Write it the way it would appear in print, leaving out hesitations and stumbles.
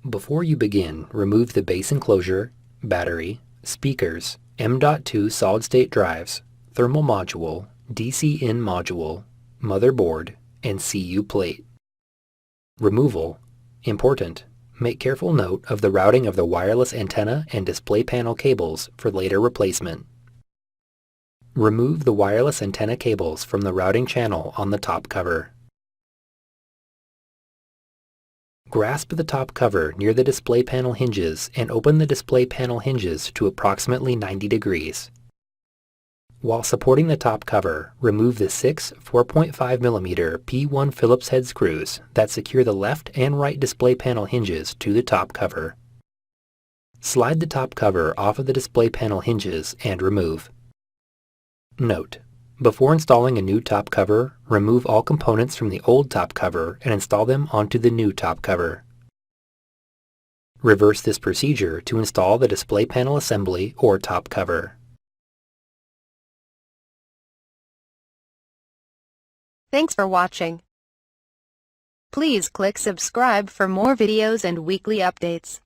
Before you begin, remove the base enclosure, battery, speakers, M.2 solid-state drives, thermal module, DC-in module, motherboard, and CU plate. Removal. Important. Make careful note of the routing of the wireless antenna and display panel cables for later replacement. Remove the wireless antenna cables from the routing channel on the top cover. Grasp the top cover near the display panel hinges and open the display panel hinges to approximately 90 degrees. While supporting the top cover, remove the 6 4.5mm P1 Phillips head screws that secure the left and right display panel hinges to the top cover. Slide the top cover off of the display panel hinges and remove. Note: before installing a new top cover, remove all components from the old top cover and install them onto the new top cover. Reverse this procedure to install the display panel assembly or top cover. Thanks for watching. Please click subscribe for more videos and weekly updates.